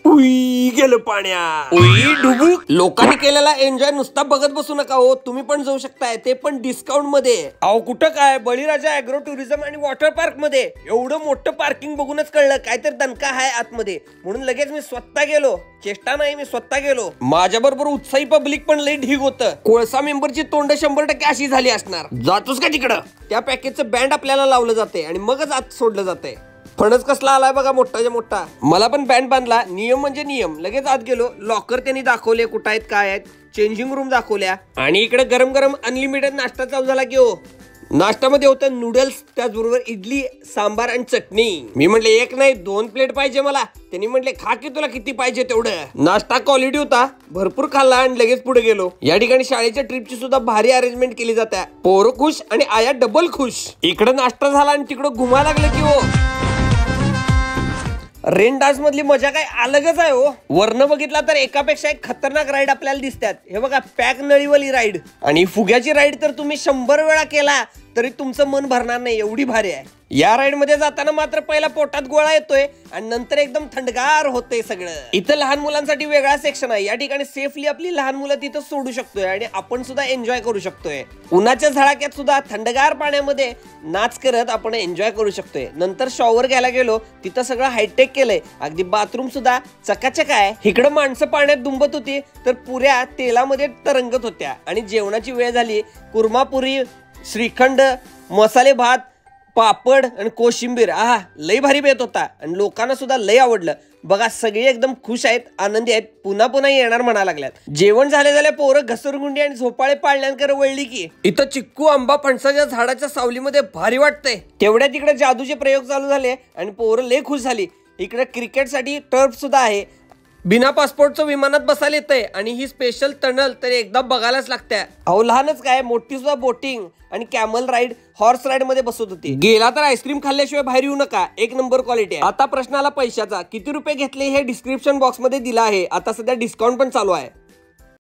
उई गेलं पाण्यात. उई डुबुक. लोकांनी केलेला एन्जॉय नुसता बघत बसू नका हो, तुम्ही पण जाऊ शकताय, ते पण डिस्काउंट मध्ये. अहो कुठं काय, बळीराजा ऍग्रो टुरिझम आणि वॉटर पार्क मध्ये. एवढं मोठं पार्किंग बघूनच कळलं काहीतरी दणका आहे आतमध्ये, म्हणून लगेच मी स्वतः गेलो. चेष्टा नाही, मी स्वतः गेलो. माझ्या बरोबर उत्साही पब्लिक पण लई ढीग होतं. कोळसा मेंबरची तोंड 100% अशी झाली असणार. जातोस का तिकडं? त्या पॅकेजचं बँड आपल्याला लावलं जाते आणि मगच आत सोडलं जाते. फणस कसला आलाय बघा, मोठाच्या मोठा. मला पण बँड बांधला. नियम म्हणजे नियम. लगेच आत गेलो. लॉकर त्यांनी दाखवले कुठं आहेत काय आहेत, चेंजिंग रूम दाखवल्या आणि इकडे गरम गरम अनलिमिटेड नाश्ता चालू झाला की हो. नाश्त्यामध्ये होतं नूडल्स, त्याचबरोबर इडली, सांबार आणि चटणी. मी म्हटले एक नाही 2 प्लेट पाहिजे मला. त्यांनी म्हटले खा की तुला किती पाहिजे तेवढं. नाश्ता क्वालिटी होता, भरपूर खाल्ला आणि लगेच पुढे गेलो. या ठिकाणी शाळेच्या ट्रिपची सुद्धा भारी अरेंजमेंट केली जाते. पोरं खुश आणि आया डबल खुश. इकडे नाश्ता झाला आणि तिकडे घुमायला लागलं की हो. रेन डान्स मधली मजा काय अलगच आहे हो. वर्ण बघितला तर एकापेक्षा एक खतरनाक राईड आपल्याला दिसतात. हे बघा पॅक नळीवाली राईड आणि फुग्याची राईड तर तुम्ही 100 वेळा केला तरी तुमचं मन भरणार नाही, एवढी भारी आहे. या राईड मध्ये जाताना मात्र पहिला पोटात गोळा येतोय आणि नंतर एकदम थंडगार होतंय सगळं. इथं लहान मुलांसाठी वेगळा सेक्शन आहे. या ठिकाणी सेफली आपली लहान मुलं तिथं सोडू शकतोय आणि आपण सुद्धा एन्जॉय करू शकतोय. उन्हाच्या झळाक्यात सुद्धा थंडगार पाण्यामध्ये नाच करत आपण एन्जॉय करू शकतोय. नंतर शॉवर घ्यायला गेलो, तिथं सगळं हायटेक केलंय. अगदी बाथरूम सुद्धा चकाचक आहे. इकडं माणसं पाण्यात दुंबत होती तर पुऱ्या तेलामध्ये तरंगत होत्या. आणि जेवणाची वेळ झाली. कुर्मापुरी, श्रीखंड, मसाले भात, पापड आणि कोशिंबीर. लई भारी बेत होता आणि लोकांना सुद्धा लई आवडलं. बघा सगळे एकदम खुश आहेत, आनंदी आहेत, पुन्हा पुन्हा येणार म्हणा लागल्यात. जेवण झाले पोरं घसरगुंडी आणि झोपाळे पाळण्यांकडे वळली की इथं चिक्कू, आंबा, फणसाच्या झाडाच्या सावलीमध्ये भारी वाटतंय. तेवढ्या तिकडे जादूचे प्रयोग चालू झाले आणि पोरं लई खुश झाली. इकडे क्रिकेटसाठी टर्फ सुद्धा आहे. बिना पासपोर्टचं विमानात बसायला येतंय आणि ही स्पेशल टनल तर एकदा बघायलाच लागते. अहो लहानच काय, मोठी सुद्धा बोटिंग आणि कॅमल राईड, हॉर्स राईड मध्ये बसत होती. गेला तर आईस्क्रीम खाल्ल्याशिवाय बाहेर येऊ नका, 1 नंबर क्वालिटी आहे. आता प्रश्न आला पैशाचा. किती रुपये घेतले हे डिस्क्रिप्शन बॉक्स मध्ये दिला आहे. आता सध्या डिस्काउंट पण चालू आहे.